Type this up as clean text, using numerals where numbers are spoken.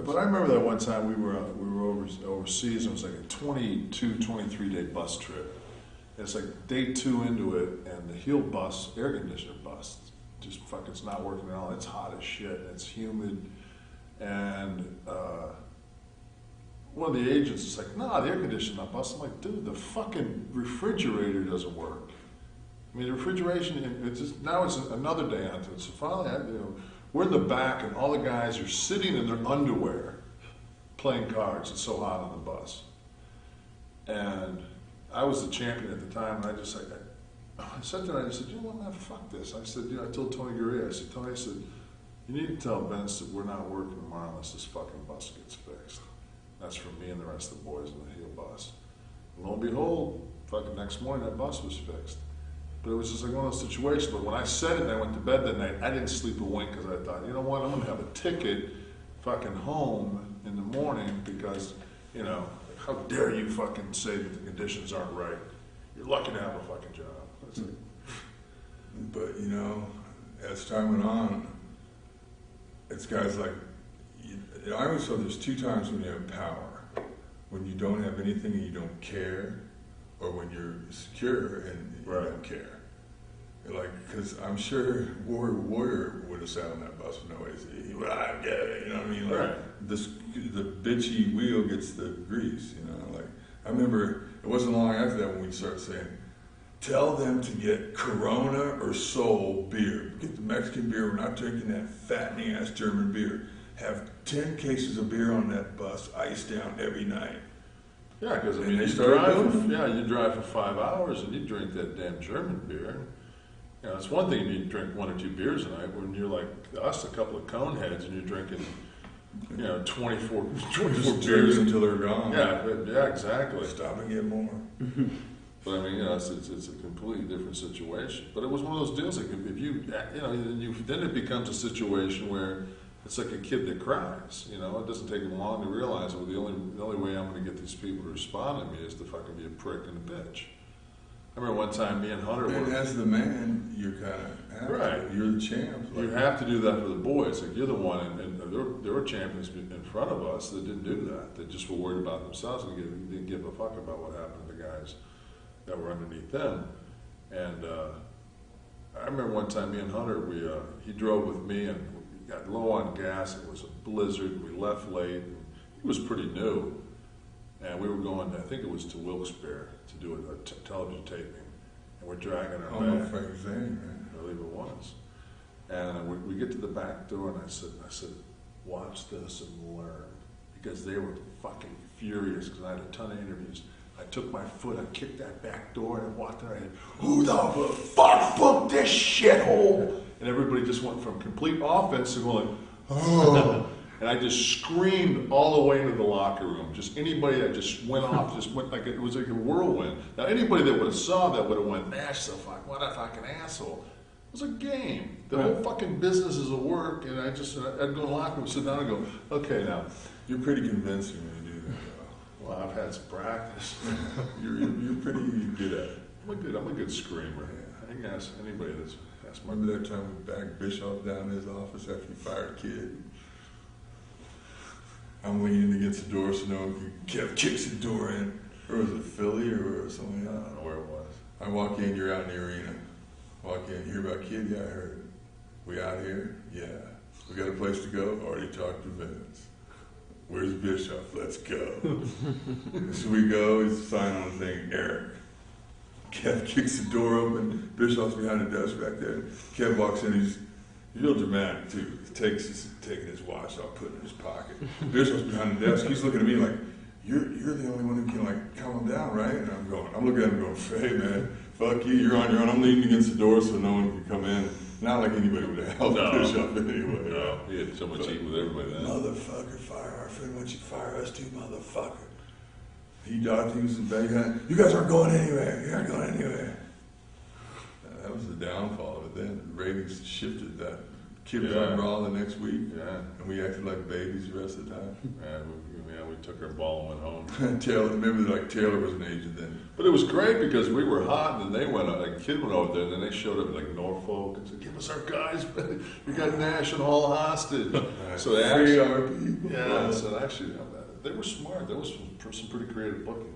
But I remember that one time we were overseas, and it was like a 23-day bus trip. And it's like day 2 into it, and the heel bus, air conditioner bus, just fucking, it's not working at all. It's hot as shit, and it's humid. And one of the agents is like, nah, the air conditioner's not busting. I'm like, dude, the fucking refrigerator doesn't work. I mean, the refrigeration, it's just, now it's another day onto it. So finally, we're in the back, and all the guys are sitting in their underwear playing cards. It's so hot on the bus. And I was the champion at the time, and I just, I said to him, I said, you know what, man, fuck this. I said, I told Tony Gurria, I said, Tony, I said, you need to tell Vince that we're not working tomorrow unless this fucking bus gets fixed. That's for me and the rest of the boys in the heel bus. And lo and behold, fucking next morning, that bus was fixed. But it was just like one of those situations. But when I said it and I went to bed that night, I didn't sleep a wink because I thought, you know what, I'm going to have a ticket fucking home in the morning because, how dare you fucking say that the conditions aren't right. You're lucky to have a fucking job. That's it. But, as time went on, it's guys like, I always feel there's 2 times when you have power. When you don't have anything and you don't care, or when you're secure and you don't care. Like, because I'm sure Warrior would have sat on that bus with no AC. Well, I get it, you know what I mean? Like, right. The bitchy wheel gets the grease, Like, I remember it wasn't long after that when we started saying, tell them to get Corona or Sol beer. Get the Mexican beer. We're not drinking that fattening ass German beer. Have 10 cases of beer on that bus, iced down every night. Yeah, because you drive for 5 hours and you drink that damn German beer. It's one thing if you drink 1 or 2 beers a night when you're like us, a couple of cone heads, and you're drinking, 24 beers until they're gone. Yeah, exactly. Stop and get more. But I mean, it's a completely different situation. But it was one of those deals. Like if you, then it becomes a situation where it's like a kid that cries. It doesn't take them long to realize, well, the only way I'm going to get these people to respond to me is to fucking be a prick and a bitch. I remember one time me and Hunter were... And as the man, you're kind of... Right. You're the champ. You have to do that for the boys. Like, you're the one, and there were champions in front of us that didn't do that. They just were worried about themselves and didn't give a fuck about what happened to the guys that were underneath them. And I remember one time me and Hunter, he drove with me, and we got low on gas. It was a blizzard. We left late. He was pretty new. And we were going, I think it was to Wilkes-Barre to do a television taping. And we're dragging our back. Frank Zane, right? I believe it was. And we get to the back door, and I said, watch this and learn. Because they were fucking furious, because I had a ton of interviews. I took my foot, I kicked that back door, and I walked in, I said, who the fuck booked this shithole? And everybody just went from complete offense to going, oh. And I just screamed all the way into the locker room. Just anybody that just went off, just went like, it was like a whirlwind. Now anybody that would have saw that would have went, Nash, what a fucking asshole. It was a game. The whole fucking business is a work, and I'd go in the locker room, sit down and go, okay now. You're pretty convincing when you do that. Well, I've had some practice. you're pretty good at it. I'm a good screamer. I think ask anybody that's asked my... Remember that time we backed Bischoff down in his office after he fired a kid? I'm leaning against the door so no one can kicks the door in. Or was it Philly or something? I don't know where it was. I walk in, you're out in the arena. Walk in, hear about kid? Yeah, I heard. We out here? Yeah. We got a place to go? Already talked to Vince. Where's Bischoff? Let's go. So we go, he's signing on the thing, Eric. Kev kicks the door open. Bischoff's behind the desk back there. Kev walks in, he's real dramatic too. Taking his watch off, putting it in his pocket. Bischoff's behind the desk. He's looking at me like, you're the only one who can like calm him down, right? And I'm looking at him going, hey man, fuck you, you're on your own. I'm leaning against the door so no one can come in. Not like anybody would have helped Bischoff anyway. No, he had so much heat with everybody then. Motherfucker, fire our friend once you fire us too, motherfucker. He dodged, he was in bed. You guys aren't going anywhere. You aren't going anywhere. That was the downfall of it then. The ratings shifted that. Kid was on Raw the next week, and we acted like babies the rest of the time. We took our ball and went home. Taylor was an agent then. But it was great because we were hot, and then they went, a kid went over there, and then they showed up like Norfolk and said, give us our guys, we got Nash and Hall hostage. So they free our people. Yeah, so actually, they were smart. There was some pretty creative booking.